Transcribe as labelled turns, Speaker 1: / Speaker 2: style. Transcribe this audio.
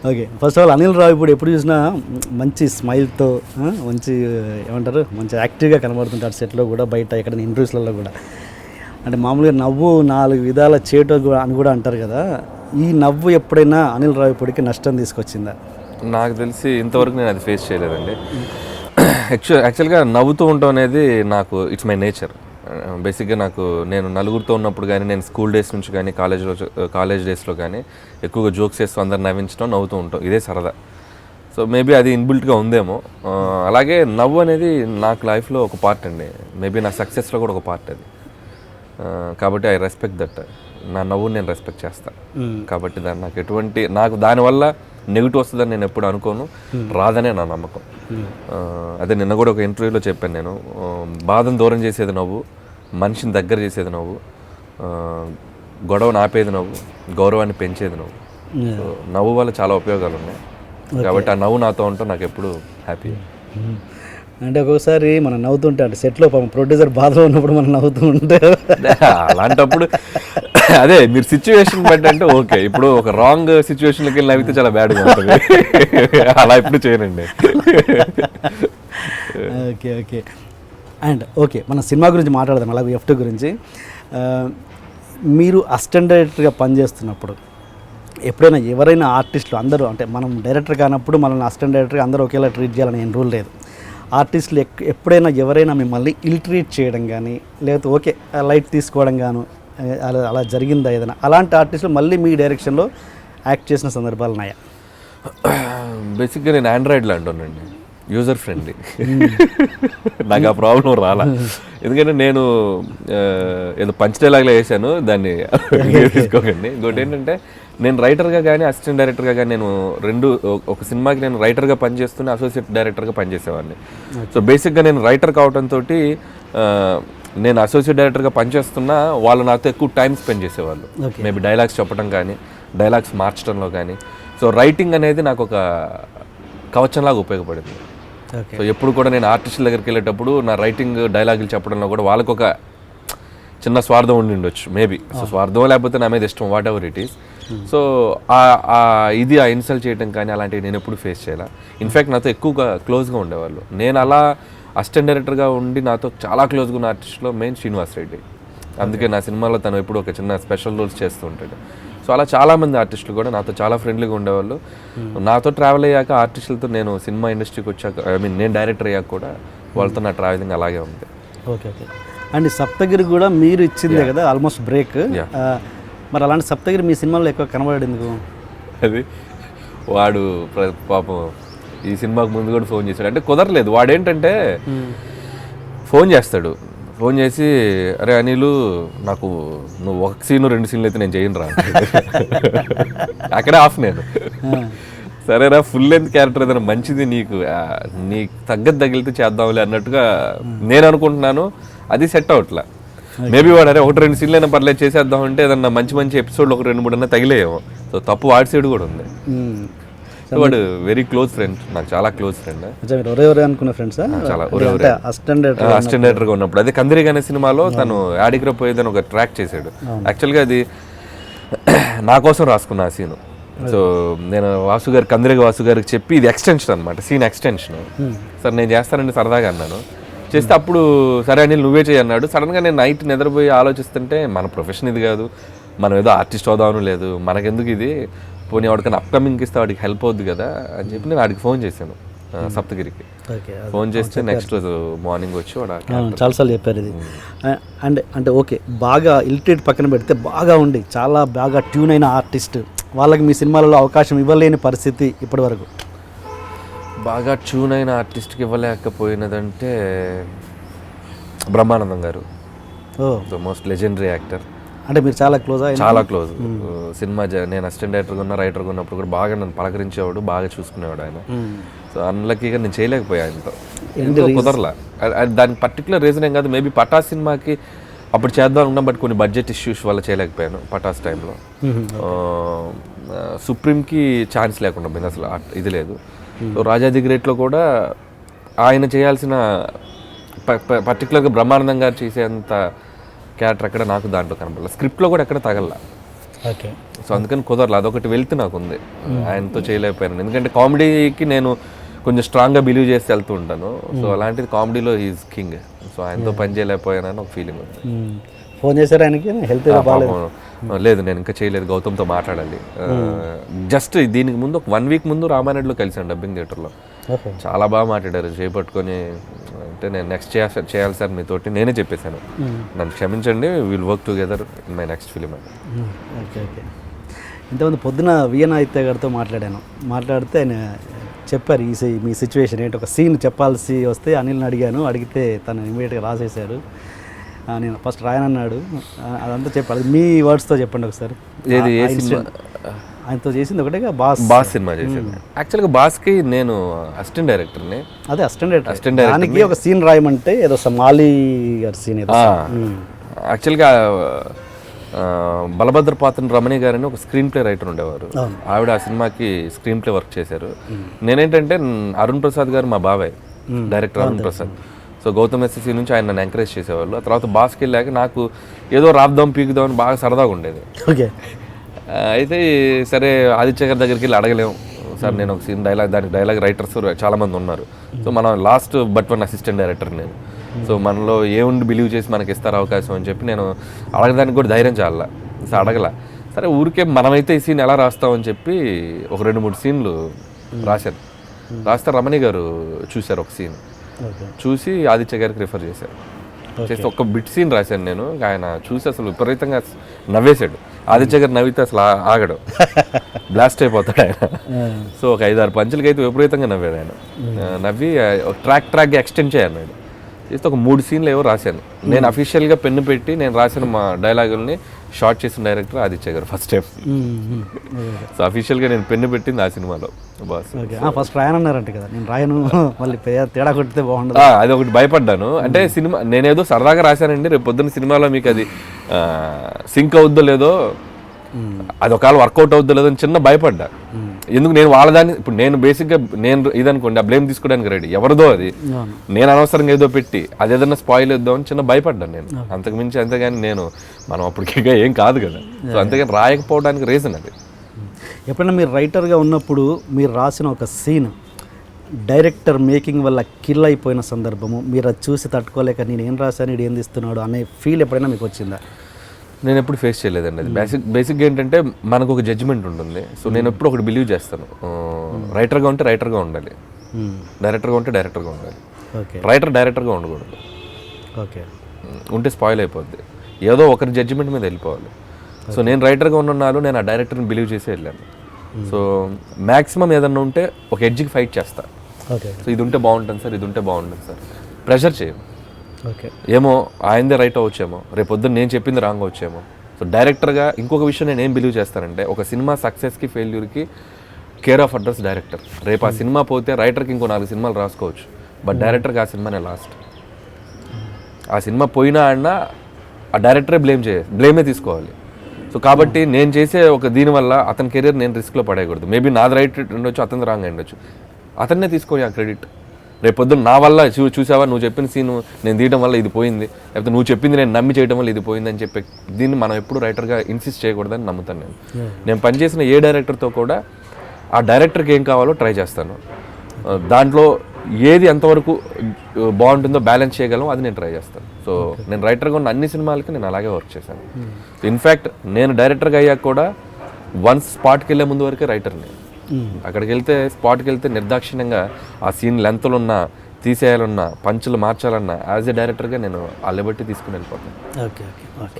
Speaker 1: Okay, first of all Anil Rao ఇప్పుడు ఎప్పుడు చూసినా మంచి స్మైల్తో మంచి ఏమంటారు మంచి యాక్టివ్గా కనబడుతుంటాడు సెట్లో కూడా, బయట ఎక్కడ ఇంటర్వ్యూస్లలో కూడా. అంటే మామూలుగా నవ్వు 4 విధాల చేటు అని కూడా అంటారు కదా, ఈ నవ్వు ఎప్పుడైనా అనిల్ రావు ఇప్పటికి నష్టం తీసుకొచ్చిందా?
Speaker 2: నాకు తెలిసి ఇంతవరకు నేను అది ఫేస్ చేయలేదండి. యాక్చువల్గా నవ్వుతూ ఉండటం అనేది నాకు ఇట్స్ మై నేచర్. బేసిక్గా నేను నలుగురితో ఉన్నప్పుడు కానీ, నేను స్కూల్ డేస్ నుంచి కానీ, కాలేజ్ డేస్లో కానీ ఎక్కువగా జోక్స్ చేస్తూ అందరు నవ్వించడం, నవ్వుతూ ఉంటాం, ఇదే సరదా. సో మేబీ అది ఇన్బిల్ట్గా ఉందేమో. అలాగే నవ్వు అనేది నాకు లైఫ్లో ఒక పార్ట్ అండి, మేబీ నా సక్సెస్లో కూడా ఒక పార్ట్ అది. కాబట్టి ఐ రెస్పెక్ట్ దట్. నా నవ్వుని నేను రెస్పెక్ట్ చేస్తాను. కాబట్టి నాకు దానివల్ల నెగిటివ్ వస్తుందని నేను ఎప్పుడు అనుకోను, రాదనే నా నమ్మకం. అదే నిన్న కూడా ఒక ఇంటర్వ్యూలో చెప్పాను నేను, బాధను దూరం చేసేది నవ్వు, మనిషిని దగ్గర చేసేది నవ్వు, గొడవను ఆపేది నవ్వు, గౌరవాన్ని పెంచేది నవ్వు. సో నవ్వు వల్ల చాలా ఉపయోగాలు ఉన్నాయి. కాబట్టి ఆ నవ్వు నాతో ఉంటే నాకు ఎప్పుడు హ్యాపీ.
Speaker 1: అంటే ఒక్కొక్కసారి మనం నవ్వుతుంటే, అంటే సెట్లో ప్రొడ్యూసర్ బాధలో ఉన్నప్పుడు మనం నవ్వుతూ ఉంటే
Speaker 2: అలాంటప్పుడు అదే మీరు సిచ్యువేషన్ బట్టి అంటే ఓకే. ఇప్పుడు ఒక రాంగ్ సిచ్యువేషన్కి వెళ్ళి నవ్వితే చాలా బ్యాడ్గా ఉంటుంది, అలా ఇప్పుడు చేయనండి.
Speaker 1: Okay okay. అండ్ ఓకే, మన సినిమా గురించి మాట్లాడదాం, అలాగే F2 గురించి. మీరు అసిస్టెంట్ డైరెక్టర్గా పనిచేస్తున్నప్పుడు ఎప్పుడైనా ఎవరైనా ఆర్టిస్టులు అందరూ, అంటే మనం డైరెక్టర్ కానప్పుడు మనల్ని అసిస్టెంట్ డైరెక్టర్గా అందరూ ఒకేలా ట్రీట్ చేయాలని ఏం రూల్ లేదు. ఆర్టిస్టులు ఎప్పుడైనా ఎవరైనా మిమ్మల్ని ఇల్ ట్రీట్ చేయడం కానీ, లేకపోతే ఓకే లైట్ తీసుకోవడం గాను అలా జరిగిందా ఏదైనా? అలాంటి ఆర్టిస్టులు మళ్ళీ మీ డైరెక్షన్లో యాక్ట్ చేసిన సందర్భాలు ఉన్నాయా?
Speaker 2: బేసిక్గా నేను ఆండ్రాయిడ్లో అంటానండి, యూజర్ ఫ్రెండ్లీ. నాకు ఆ ప్రాబ్లం రాలా, ఎందుకంటే నేను ఏదో పంచ్ డైలాగ్లో వేసాను, దాన్ని తీసుకోకండి. ఇంకోటి ఏంటంటే, నేను రైటర్గా కానీ అసిస్టెంట్ డైరెక్టర్గా కానీ నేను ఒక సినిమాకి నేను రైటర్గా పనిచేస్తూనే అసోసియేట్ డైరెక్టర్గా పనిచేసేవాడిని. సో బేసిక్గా నేను రైటర్ కావడంతో నేను అసోసియేట్ డైరెక్టర్గా పనిచేస్తున్నా వాళ్ళు నాతో ఎక్కువ టైం స్పెండ్ చేసేవాళ్ళు, మేబీ డైలాగ్స్ చెప్పడం కానీ, డైలాగ్స్ మార్చడంలో కానీ. సో రైటింగ్ అనేది నాకు ఒక కవచంలాగా ఉపయోగపడింది. సో ఎప్పుడు కూడా నేను ఆర్టిస్టుల దగ్గరికి వెళ్ళేటప్పుడు నా రైటింగ్ డైలాగులు చెప్పడంలో కూడా వాళ్ళకు ఒక చిన్న స్వార్థం ఉండి ఉండొచ్చు మేబీ. సో స్వార్థం లేకపోతే నా మీద ఇష్టం, what ever it is. So ఇది ఆ ఇన్సల్ట్ చేయడం కానీ అలాంటివి నేను ఎప్పుడు ఫేస్ చేయాలి. ఇన్ఫ్యాక్ట్ నాతో ఎక్కువగా క్లోజ్గా ఉండేవాళ్ళు. నేను అలా అసిస్టెంట్ డైరెక్టర్గా ఉండి నాతో చాలా క్లోజ్గా ఉన్న ఆర్టిస్ట్లో మెయిన్ శ్రీనివాస్ రెడ్డి. అందుకే నా సినిమాలో తను ఎప్పుడు ఒక చిన్న స్పెషల్ రోల్స్ చేస్తూ ఉంటాడు. సో అలా చాలామంది ఆర్టిస్టులు కూడా నాతో చాలా ఫ్రెండ్లీగా ఉండేవాళ్ళు. నాతో ట్రావెల్ అయ్యాక ఆర్టిస్టులతో నేను సినిమా ఇండస్ట్రీకి వచ్చాక, నేను డైరెక్టర్ అయ్యాక కూడా వాళ్ళతో నా ట్రావెలింగ్ అలాగే ఉంది.
Speaker 1: Okay okay. అండ్ సప్తగిరి కూడా మీరు ఇచ్చిందే కదా ఆల్మోస్ట్ బ్రేక్. మరి అలాంటి సప్తగిరి మీ సినిమాలో ఎక్కువ కనబడాడు ఎందుకు?
Speaker 2: అది వాడు పాపం ఈ సినిమాకు ముందు కూడా ఫోన్ చేశాడు, అంటే కుదరలేదు. వాడేంటంటే ఫోన్ చేస్తాడు, ఫోన్ చేసి అరే అనిలు నాకు నువ్వు 1 సీను 2 సీన్లు అయితే నేను చేయను రా, అక్కడే ఆఫ్. నేను సరేరా ఫుల్ లెంత్ క్యారెక్టర్ ఏదైనా మంచిది నీకు తగ్గట్టు తగిలితే చేద్దాంలే అన్నట్టుగా నేను అనుకుంటున్నాను. అది సెట్ అవట్లా. మేబీ వాడు అరే 1-2 సీన్లు అయినా పర్లేదు చేసేద్దాం అంటే ఏదన్నా మంచి ఎపిసోడ్లు 1-2-3 తగిలేయేమో. సో తప్పు వాడి సైడ్ కూడా ఉంది. వాడు వెరీ క్లోజ్ ఫ్రెండ్, నాకు చాలా క్లోజ్ ఫ్రెండ్.
Speaker 1: అనుకున్న ఫ్రెండ్స్
Speaker 2: చాలా అసిస్టెంట్ డైరెక్టర్గా ఉన్నప్పుడు అదే కందిరిగా అనే సినిమాలో తను యాడిగ్రా పోయేదని ఒక ట్రాక్ చేశాడు. యాక్చువల్గా అది నా కోసం రాసుకున్న ఆ సీను. సో నేను కందిరిగా వాసు గారికి చెప్పి ఇది ఎక్స్టెన్షన్ అనమాట, సీన్ ఎక్స్టెన్షన్. సరే నేను చేస్తానండి సరదాగా అన్నాను. చేస్తే అప్పుడు సరే అనిల్ నువ్వే చేయి అన్నాడు. సడన్గా నేను నైట్ నిద్రపోయి ఆలోచిస్తుంటే మన ప్రొఫెషన్ ఇది కాదు, మనం ఏదో ఆర్టిస్ట్ అవుదామని లేదు, మనకెందుకు ఇది, పోనీ వాడికన్నా అప్కమింగ్కి ఇస్తే వాడికి హెల్ప్ అవుద్ది కదా అని చెప్పి నేను వాడికి ఫోన్ చేశాను, సప్తగిరికి ఫోన్ చేస్తే నెక్స్ట్ రోజు మార్నింగ్ వచ్చి వాడు
Speaker 1: చాలాసార్లు చెప్పారు ఇది. అంటే ఓకే, బాగా ఇలిటరేట్ పక్కన పెడితే బాగా ఉండి చాలా బాగా ట్యూన్ అయిన ఆర్టిస్ట్ వాళ్ళకి మీ సినిమాలలో అవకాశం ఇవ్వలేని పరిస్థితి ఇప్పటి వరకు?
Speaker 2: బాగా ట్యూన్ అయిన ఆర్టిస్ట్కి ఇవ్వలేకపోయినదంటే బ్రహ్మానందం గారు, ద మోస్ట్ లెజెండరీ యాక్టర్.
Speaker 1: అంటే మీరు చాలా
Speaker 2: క్లోజ్. సినిమా నేను అసిస్టెంట్ డైరెక్టర్గా ఉన్నా, రైటర్గా ఉన్నప్పుడు కూడా బాగా నన్ను పలకరించేవాడు, బాగా చూసుకునేవాడు ఆయన. సో అన్లక్కీగా నేను చేయలేకపోయా ఆయనతో, కుదరలా. దానికి పర్టికులర్ రీజన్ ఏం కాదు, మేబీ పటాస్ సినిమాకి అప్పుడు చేద్దాం అనుకున్నాం, బట్ కొన్ని బడ్జెట్ ఇష్యూస్ వల్ల చేయలేకపోయాను పటాస్ టైంలో. సుప్రీంకి ఛాన్స్ లేకుండా పోయింది, అసలు ఇది లేదు. సో రాజా ది గ్రేట్లో కూడా ఆయన చేయాల్సిన పర్టికులర్గా బ్రహ్మానందం గారు చేసేంత క్యారెక్టర్ ఎక్కడ నాకు దాంట్లో కనపడలేదు, స్క్రిప్ట్లో కూడా ఎక్కడ తగల.
Speaker 1: ఓకే.
Speaker 2: సో అందుకని కుదరలేదు, అదొకటి వెళ్తే నాకు ఉంది, ఆయనతో చేయలేకపోయాను. ఎందుకంటే కామెడీకి నేను కొంచెం స్ట్రాంగ్గా బిలీవ్ చేసి వెళ్తూ ఉంటాను. సో అలాంటిది కామెడీలో ఈజ్ కింగ్. సో ఆయనతో పని చేయలేకపోయానని ఒక ఫీలింగ్ ఉంది.
Speaker 1: ఫోన్ చేశారు ఆయనకి, హెల్త్ బాగాలేదు?
Speaker 2: లేదు, నేను ఇంకా చేయలేదు, గౌతమ్తో మాట్లాడాలి. జస్ట్ దీనికి ముందు ఒక 1 వీక్ ముందు రామానాయుడులో కలిసాను డబ్బింగ్ థియేటర్లో. చాలా బాగా మాట్లాడారు, చేపట్టుకొని. అంటే నేను నెక్స్ట్ చేయాలి సార్ మీతోటి, నేనే చెప్పేశాను, నన్ను క్షమించండి, will work together in my next film అని.
Speaker 1: Okay okay. ఇంతకుముందు పొద్దున విఎన్ ఆదిత్య గారితో మాట్లాడితే ఆయన చెప్పారు మీ సిచ్యువేషన్ ఏంటి, ఒక సీన్ చెప్పాల్సి వస్తే అనిల్ని అడిగితే తను ఇమీడియట్గా రాసేశారు. నేను ఫస్ట్ రాయనన్నాడు, అదంతా చెప్పాలి. మీ వర్డ్స్తో చెప్పండి ఒకసారి.
Speaker 2: ఏది ఏ సినిమా?
Speaker 1: ఆయనతో చేసింది ఒకటే
Speaker 2: బాస్ సినిమా చేసింది. యాక్చువల్గా బాస్కి నేను అసిస్టెంట్ డైరెక్టర్ని.
Speaker 1: అదే అసిస్టెంట్ దానికి ఒక సీన్ రాయమంటే ఏదో మాలి గారి సీన్.
Speaker 2: యాక్చువల్గా బలభద్ర పాత్ర రమణి గారని ఒక స్క్రీన్ ప్లే రైటర్ ఉండేవారు. ఆవిడ ఆ సినిమాకి స్క్రీన్ ప్లే వర్క్ చేశారు. నేనేంటంటే అరుణ్ ప్రసాద్ గారు మా బాబాయ్, director Arun Prasad. So Gautam SSC నుంచి ఆయన నన్ను ఎంకరేజ్ చేసేవాళ్ళు. ఆ తర్వాత బాస్కి వెళ్ళాక నాకు ఏదో రాద్దాం పీకుదాం అని బాగా సరదాగా ఉండేది.
Speaker 1: ఓకే.
Speaker 2: అయితే సరే ఆదిత్య గారి దగ్గరికి వెళ్ళి అడగలేము సార్, నేను ఒక సీన్ దానికి డైలాగ్ రైటర్స్ చాలామంది ఉన్నారు. సో మనం లాస్ట్ బట్ 1 అసిస్టెంట్ డైరెక్టర్ నేను. సో మనలో ఏముండి బిలీవ్ చేసి మనకి ఇస్తారు అవకాశం అని చెప్పి నేను అడగడానికి కూడా ధైర్యం చాలా. సో అడగల, సరే ఊరికే మనమైతే ఈ సీన్ ఎలా రాస్తామని చెప్పి ఒక 2-3 సీన్లు రాశాను. రాస్తే రమణి గారు చూశారు ఒక సీన్, చూసి ఆదిత్య గారికి రిఫర్ చేశారు. చేస్తే ఒక బిట్ సీన్ రాశాను నేను. ఆయన చూసి అసలు విపరీతంగా నవ్వేశాడు. ఆదిత్య గారు నవ్వితే అసలు ఆగడు, బ్లాస్ట్ అయిపోతాడు ఆయన. సో ఒక 5-6 పంచులకి అయితే విపరీతంగా నవ్వాడు ఆయన. నవ్వి ట్రాక్గా ఎక్స్టెండ్ చేయన్నాడు. చేస్తే ఒక 3 సీన్లు ఏవో రాశాను నేను. అఫీషియల్గా పెన్ను పెట్టి నేను రాసిన మా డైలాగుల్ని షార్ట్ చేసిన డైరెక్టర్ ఆదిత్య గారు ఫస్ట్ టైం. సో అఫీషియల్గా నేను పెన్ను పెట్టింది ఆ సినిమాలో. బాస్
Speaker 1: ఫస్ట్ రాయనన్నారంట కదా, నేను రాయను మళ్ళీ తేడా కొట్టితే బాగుండదు,
Speaker 2: అది ఒకటి భయపడ్డాను. అంటే సినిమా నేనేదో సరదాగా రాశానండి, రేపు పొద్దున్న సినిమాలో మీకు అది సింక్ అవుద్దో లేదో, అది ఒకవేళ వర్కౌట్ అవుద్దో లేదో అని చిన్న భయపడ్డా. ఎందుకు నేను వాళ్ళదాన్ని, ఇప్పుడు నేను బేసిక్గా నేను ఇదనుకోండి, ఆ బ్లేమ్ తీసుకోవడానికి రెడీ, ఎవరిదో అది, నేను అనవసరంగా ఏదో పెట్టి అది ఏదన్నా స్పాయిల్ ఇద్దాం అని చిన్న భయపడ్డాను నేను. అంతకుమించి అంతేగాని మనం అప్పటికే ఏం కాదు కదా. సో అంతేగాని రాయకపోవడానికి రీజన్ అది.
Speaker 1: ఎప్పుడైనా మీరు రైటర్గా ఉన్నప్పుడు మీరు రాసిన ఒక సీన్ డైరెక్టర్ మేకింగ్ వల్ల కిల్ అయిపోయిన సందర్భము, మీరు అది చూసి తట్టుకోలేక నేను ఏం రాశాను, ఇది ఏం తీస్తున్నాడు అనే ఫీల్ ఎప్పుడైనా మీకు వచ్చిందా?
Speaker 2: నేను ఎప్పుడు ఫేస్ చేయలేదండి అది. బేసిక్గా ఏంటంటే మనకు ఒక జడ్జిమెంట్ ఉంటుంది. సో నేను ఎప్పుడు ఒకటి బిలీవ్ చేస్తాను, రైటర్గా ఉంటే రైటర్గా ఉండాలి, డైరెక్టర్గా ఉంటే డైరెక్టర్గా ఉండాలి. రైటర్ డైరెక్టర్గా ఉండకూడదు.
Speaker 1: ఓకే.
Speaker 2: ఉంటే స్పాయిల్ అయిపోద్ది, ఏదో ఒకరి జడ్జిమెంట్ మీద వెళ్ళిపోవాలి. సో నేను రైటర్గా ఉన్నాను, నేను ఆ డైరెక్టర్ని బిలీవ్ చేసి వెళ్ళాను. సో మ్యాక్సిమం ఏదన్నా ఉంటే ఒక ఎడ్జ్కి ఫైట్ చేస్తా. సో ఇది ఉంటే బాగుంటుంది సార్, ఇది ఉంటే బాగుంటుంది సార్, ప్రెషర్ చేయం.
Speaker 1: ఓకే.
Speaker 2: ఏమో ఆయనదే రైట్ అవ్వచ్చేమో, రేపు పొద్దున్న నేను చెప్పింది రాంగ్ వచ్చేమో. సో డైరెక్టర్గా ఇంకొక విషయం నేను ఏం బిలీవ్ చేస్తానంటే, ఒక సినిమా సక్సెస్కి ఫెయిల్యూర్కి కేర్ ఆఫ్ అడ్రస్ డైరెక్టర్. రేపు ఆ సినిమా పోతే రైటర్కి ఇంకో 4 సినిమాలు రాసుకోవచ్చు, బట్ డైరెక్టర్కి ఆ సినిమానే లాస్ట్. ఆ సినిమా పోయినా అన్నా ఆ డైరెక్టరే బ్లేమే తీసుకోవాలి. సో కాబట్టి నేను చేసే ఒక దీనివల్ల అతని కెరీర్ నేను రిస్క్లో పడేయకూడదు. మేబీ నాది రైట్ ఉండొచ్చు, అతని రాంగ్ ఉండొచ్చు, అతన్నే తీసుకోవాలి ఆ క్రెడిట్. రేపు పొద్దున్న నా వల్ల చూసావా, నువ్వు చెప్పిన సీన్ నేను తీయడం వల్ల ఇది పోయింది, లేకపోతే నువ్వు చెప్పింది నేను నమ్మి చేయడం వల్ల ఇది పోయింది అని చెప్పి దీన్ని మనం ఎప్పుడు రైటర్గా ఇన్సిస్ట్ చేయకూడదని నమ్ముతాను నేను పనిచేసిన ఏ డైరెక్టర్తో కూడా ఆ డైరెక్టర్కి ఏం కావాలో ట్రై చేస్తాను. దాంట్లో ఏది ఎంతవరకు బాగుంటుందో బ్యాలెన్స్ చేయగలం అది నేను ట్రై చేస్తాను. సో నేను రైటర్గా ఉన్న అన్ని సినిమాలకి నేను అలాగే వర్క్ చేశాను. ఇన్ఫ్యాక్ట్ నేను డైరెక్టర్గా అయ్యాక కూడా వన్స్ స్పాట్కి వెళ్ళే ముందు వరకే రైటర్ని. అక్కడికి వెళ్తే స్పాట్కి వెళ్తే నిర్దాక్షిణ్యంగా ఆ సీన్ లెంత్లున్నా, తీసేయాలన్నా, పంచులు మార్చాలన్నా యాజ్ ఎ డైరెక్టర్గా నేను ఆ లిబర్టీ తీసుకుని వెళ్ళిపోతాను.
Speaker 1: Okay okay okay.